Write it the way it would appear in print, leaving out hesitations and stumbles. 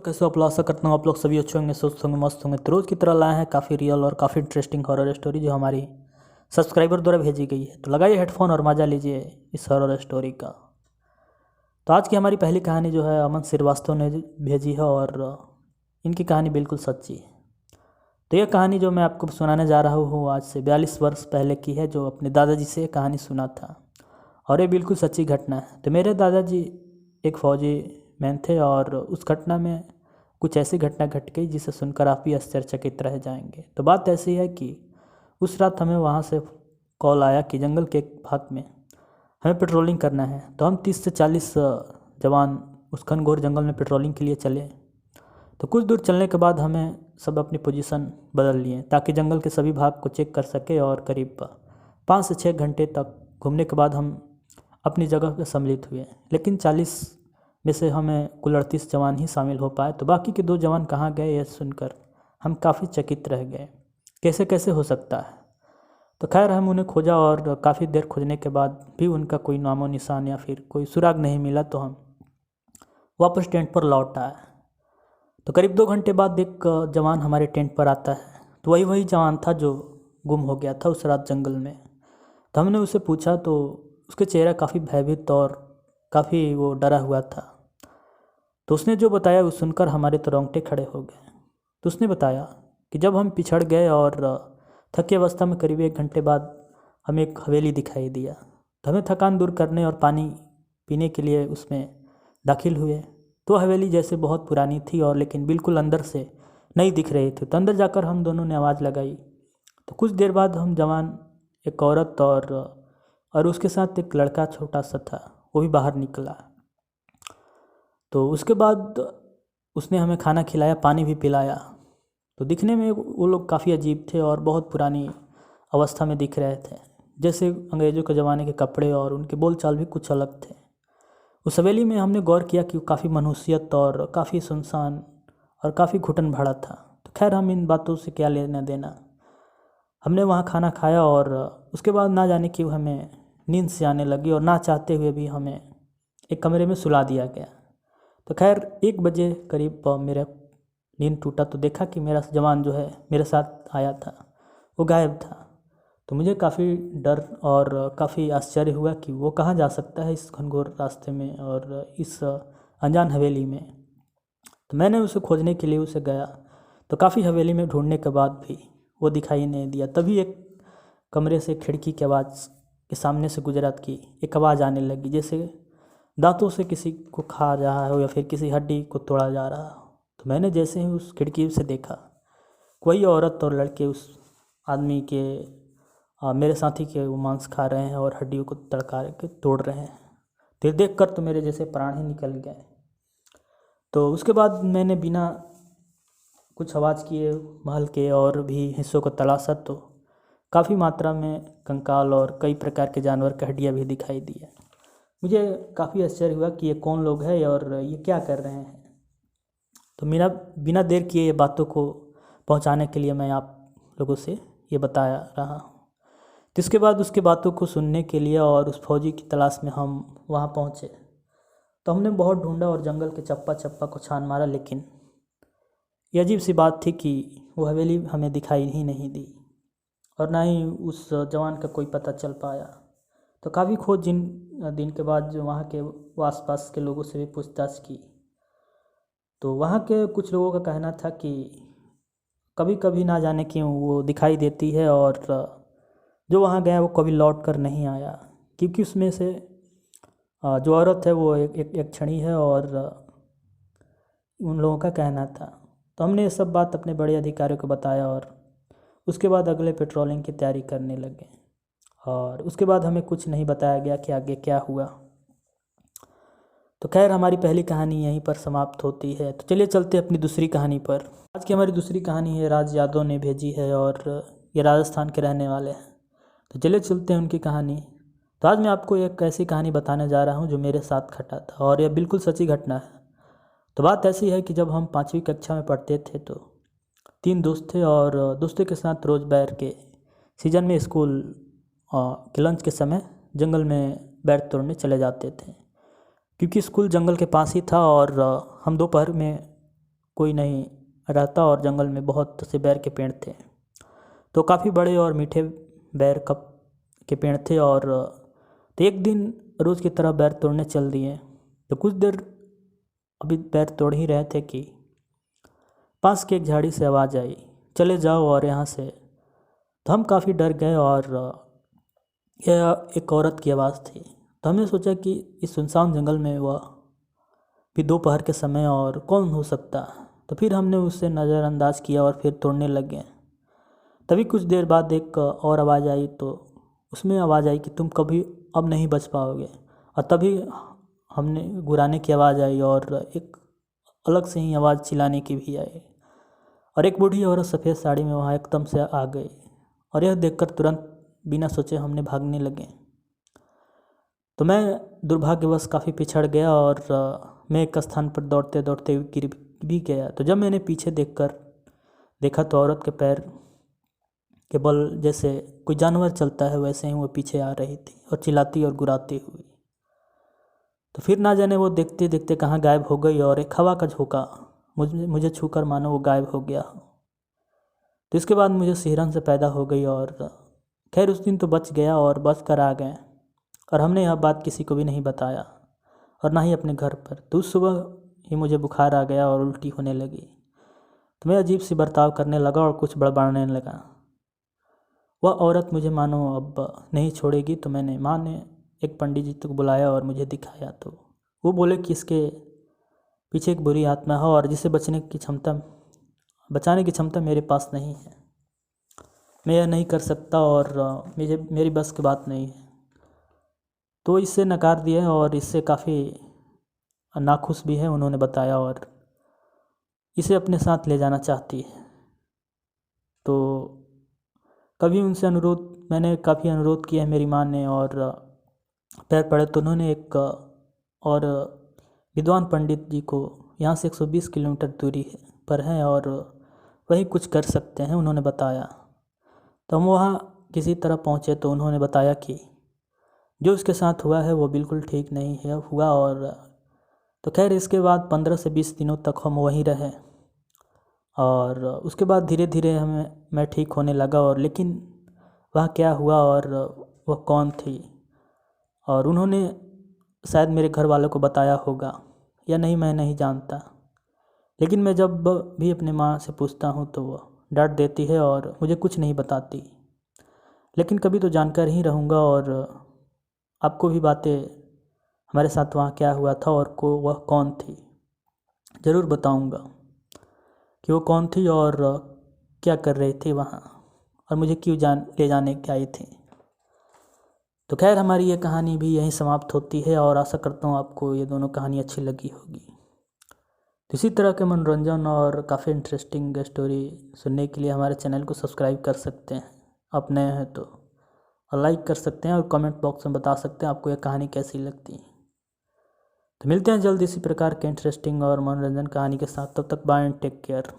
कैसे आप आशा करता हूँ आप लोग सभी अच्छे होंगे, स्वस्थ होंगे, मस्त होंगे। तो रोज़ की तरह लाए हैं काफ़ी रियल और काफ़ी इंटरेस्टिंग हॉरर स्टोरी जो हमारी सब्सक्राइबर द्वारा भेजी गई है। तो लगाइए हेडफोन और मज़ा लीजिए इस हॉरर स्टोरी का। तो आज की हमारी पहली कहानी जो है अमन श्रीवास्तव ने भेजी है और इनकी कहानी बिल्कुल सच्ची है। तो यह कहानी जो मैं आपको सुनाने जा रहा हूँ आज से 42 वर्ष पहले की है, जो अपने दादाजी से कहानी सुना था और ये बिल्कुल सच्ची घटना है। तो मेरे दादाजी एक फौजी मैन थे और उस घटना में कुछ ऐसी घटना घट गई जिसे सुनकर आप भी आश्चर्यचकित रह जाएंगे। तो बात ऐसी है कि उस रात हमें वहाँ से कॉल आया कि जंगल के एक भाग में हमें पेट्रोलिंग करना है। तो हम 30 से 40 जवान उस घनघोर जंगल में पेट्रोलिंग के लिए चले। तो कुछ दूर चलने के बाद हमें सब अपनी पोजीशन बदल लिए ताकि जंगल के सभी भाग को चेक कर सके और करीब 5 से 6 घंटे तक घूमने के बाद हम अपनी जगह पर सम्मिलित हुए। लेकिन 40 में से हमें कुल 38 जवान ही शामिल हो पाए। तो बाकी के 2 जवान कहाँ गए यह सुनकर हम काफ़ी चकित रह गए। कैसे कैसे हो सकता है। तो खैर हम उन्हें खोजा और काफ़ी देर खोजने के बाद भी उनका कोई नामो निशान या फिर कोई सुराग नहीं मिला। तो हम वापस टेंट पर लौट आए। तो करीब 2 घंटे बाद एक जवान हमारे टेंट पर आता है। तो वही जवान था जो गुम हो गया था उस रात जंगल में। तो हमने उससे पूछा तो उसके चेहरा काफ़ी भयभीत और काफ़ी वो डरा हुआ था। तो उसने जो बताया वो सुनकर हमारे तो रोंगटे खड़े हो गए। तो उसने बताया कि जब हम पिछड़ गए और थकी अवस्था में करीब 1 घंटे बाद हमें एक हवेली दिखाई दिया। तो हमें थकान दूर करने और पानी पीने के लिए उसमें दाखिल हुए। तो हवेली जैसे बहुत पुरानी थी और लेकिन बिल्कुल अंदर से नहीं दिख रही थी। तो अंदर जाकर हम दोनों ने आवाज़ लगाई। तो कुछ देर बाद हम जवान, एक औरत और उसके साथ एक लड़का छोटा सा था, वो भी बाहर निकला। तो उसके बाद उसने हमें खाना खिलाया, पानी भी पिलाया। तो दिखने में वो लोग काफ़ी अजीब थे और बहुत पुरानी अवस्था में दिख रहे थे, जैसे अंग्रेज़ों के ज़माने के कपड़े, और उनके बोलचाल भी कुछ अलग थे। उस हवेली में हमने गौर किया कि वो काफ़ी मनुष्यत और काफ़ी सुनसान और काफ़ी घुटन भरा था। तो खैर हम इन बातों से क्या लेना देना। हमने वहाँ खाना खाया और उसके बाद ना जाने क्यों हमें नींद से आने लगी और ना चाहते हुए भी हमें एक कमरे में सुला दिया गया। तो खैर 1 बजे करीब मेरा नींद टूटा तो देखा कि मेरा जवान जो है मेरे साथ आया था वो गायब था। तो मुझे काफ़ी डर और काफ़ी आश्चर्य हुआ कि वो कहाँ जा सकता है इस घनघोर रास्ते में और इस अनजान हवेली में। तो मैंने उसे खोजने के लिए उसे गया। तो काफ़ी हवेली में ढूंढने के बाद भी वो दिखाई नहीं दिया। तभी एक कमरे से खिड़की की आवाज़ के सामने से गुजरात की एक आवाज़ आने लगी, जैसे दांतों से किसी को खा रहा हो या फिर किसी हड्डी को तोड़ा जा रहा हो। तो मैंने जैसे ही उस खिड़की से देखा, कोई औरत और लड़के उस आदमी के मेरे साथी के वो मांस खा रहे हैं और हड्डियों को तड़का के तोड़ रहे हैं। तो देख कर तो मेरे जैसे प्राण ही निकल गए। तो उसके बाद मैंने बिना कुछ आवाज़ किए महल के और भी हिस्सों को तलाशा। तो काफ़ी मात्रा में कंकाल और कई प्रकार के जानवर की हड्डियाँ भी दिखाई दी है। मुझे काफ़ी आश्चर्य हुआ कि ये कौन लोग हैं और ये क्या कर रहे हैं। तो मेरा बिना देर किए ये बातों को पहुंचाने के लिए मैं आप लोगों से ये बता रहा हूँ। तो इसके बाद उसके बातों को सुनने के लिए और उस फौजी की तलाश में हम वहाँ पहुँचे। तो हमने बहुत ढूंढा और जंगल के चप्पा चप्पा को छान मारा, लेकिन ये अजीब सी बात थी कि वो हवेली हमें दिखाई ही नहीं दी और ना ही उस जवान का कोई पता चल पाया। तो काफ़ी खोज जिन दिन के बाद जो वहाँ के आसपास के लोगों से भी पूछताछ की, तो वहाँ के कुछ लोगों का कहना था कि कभी कभी ना जाने क्यों वो दिखाई देती है और जो वहाँ गया वो कभी लौट कर नहीं आया, क्योंकि उसमें से जो औरत है वो एक क्षणी है और उन लोगों का कहना था। तो हमने ये सब बात अपने बड़े अधिकारियों को बताया और उसके बाद अगले पेट्रोलिंग की तैयारी करने लगे। और उसके बाद हमें कुछ नहीं बताया गया कि आगे क्या हुआ। तो खैर हमारी पहली कहानी यहीं पर समाप्त होती है। तो चलिए चलते अपनी दूसरी कहानी पर। आज की हमारी दूसरी कहानी है राज यादव ने भेजी है और ये राजस्थान के रहने वाले हैं। तो चलिए चलते हैं उनकी कहानी। तो आज मैं आपको एक ऐसी कहानी बताने जा रहा हूँ जो मेरे साथ घटा था और यह बिल्कुल सच्ची घटना है। तो बात ऐसी है कि जब हम 5वीं कक्षा में पढ़ते थे तो 3 दोस्त थे और दोस्तों के साथ रोज़ बैर के सीजन में स्कूल के लंच के समय जंगल में बैर तोड़ने चले जाते थे, क्योंकि स्कूल जंगल के पास ही था और हम दोपहर में कोई नहीं रहता और जंगल में बहुत से बैर के पेड़ थे। तो काफ़ी बड़े और मीठे बैर के पेड़ थे। और तो एक दिन रोज़ की तरह बैर तोड़ने चल दिए। तो कुछ देर अभी बैर तोड़ ही रहे थे कि पास की एक झाड़ी से आवाज़ आई, चले जाओ और यहाँ से। तो हम काफ़ी डर गए और यह एक औरत की आवाज़ थी। तो हमने सोचा कि इस सुनसान जंगल में वह भी दोपहर के समय और कौन हो सकता। तो फिर हमने उसे नज़रअंदाज किया और फिर तोड़ने लगे। तभी कुछ देर बाद एक और आवाज़ आई। तो उसमें आवाज़ आई कि तुम कभी अब नहीं बच पाओगे। और तभी हमने गुर्राने की आवाज़ आई और एक अलग से ही आवाज़ चिल्लाने की भी आई। और एक बूढ़ी औरत सफ़ेद साड़ी में वहाँ एकदम से आ गई। और यह देखकर तुरंत बिना सोचे हमने भागने लगे। तो मैं दुर्भाग्यवश काफ़ी पिछड़ गया और मैं एक स्थान पर दौड़ते दौड़ते गिर भी गया। तो जब मैंने पीछे देखा तो औरत के पैर के बल जैसे कोई जानवर चलता है वैसे ही वो पीछे आ रही थी और चिल्लाती और गुर्राती हुई। तो फिर ना जाने वो देखते देखते कहाँ गायब हो गई और एक हवा का झोंका मुझे छूकर मानो वो गायब हो गया। तो इसके बाद मुझे सिहरन से पैदा हो गई। और खैर उस दिन तो बच गया और बच कर आ गए। और हमने यह बात किसी को भी नहीं बताया और ना ही अपने घर पर। तो उस सुबह ही मुझे बुखार आ गया और उल्टी होने लगी। तो मैं अजीब सी बर्ताव करने लगा और कुछ बड़बड़ाने लगा। वह औरत मुझे मानो अब नहीं छोड़ेगी। तो माँ ने एक पंडित जी को बुलाया और मुझे दिखाया। तो वो बोले कि इसके पीछे एक बुरी आत्मा है और जिसे बचाने की क्षमता मेरे पास नहीं है। मैं यह नहीं कर सकता और मेरी बस की बात नहीं है। तो इससे नकार दिया और इससे काफ़ी नाखुश भी है उन्होंने बताया और इसे अपने साथ ले जाना चाहती है। तो कभी उनसे मैंने काफ़ी अनुरोध किया है मेरी माँ ने और पैर पड़े। तो उन्होंने एक और विद्वान पंडित जी को यहाँ से 120 किलोमीटर दूरी पर है और वही कुछ कर सकते हैं उन्होंने बताया। तो हम वहाँ किसी तरह पहुँचे। तो उन्होंने बताया कि जो उसके साथ हुआ है वो बिल्कुल ठीक नहीं है हुआ। और तो खैर इसके बाद 15 से 20 दिनों तक हम वहीं रहे। और उसके बाद धीरे धीरे मैं ठीक होने लगा। और लेकिन वह क्या हुआ और वह कौन थी और उन्होंने शायद मेरे घर वालों को बताया होगा या नहीं मैं नहीं जानता। लेकिन मैं जब भी अपने माँ से पूछता हूँ तो वो डांट देती है और मुझे कुछ नहीं बताती। लेकिन कभी तो जानकर ही रहूँगा और आपको भी बातें हमारे साथ वहाँ क्या हुआ था और वह कौन थी ज़रूर बताऊँगा कि वो कौन थी और क्या कर रही थी वहाँ और मुझे क्यों ले जाने के आई थी। तो खैर हमारी ये कहानी भी यहीं समाप्त होती है और आशा करता हूँ आपको ये दोनों कहानी अच्छी लगी होगी। तो इसी तरह के मनोरंजन और काफ़ी इंटरेस्टिंग स्टोरी सुनने के लिए हमारे चैनल को सब्सक्राइब कर सकते हैं। आप नए हैं तो और लाइक कर सकते हैं और कमेंट बॉक्स में बता सकते हैं आपको यह कहानी कैसी लगती है। तो मिलते हैं जल्द इसी प्रकार के इंटरेस्टिंग और मनोरंजन कहानी के साथ। तब तक बाय एंड टेक केयर।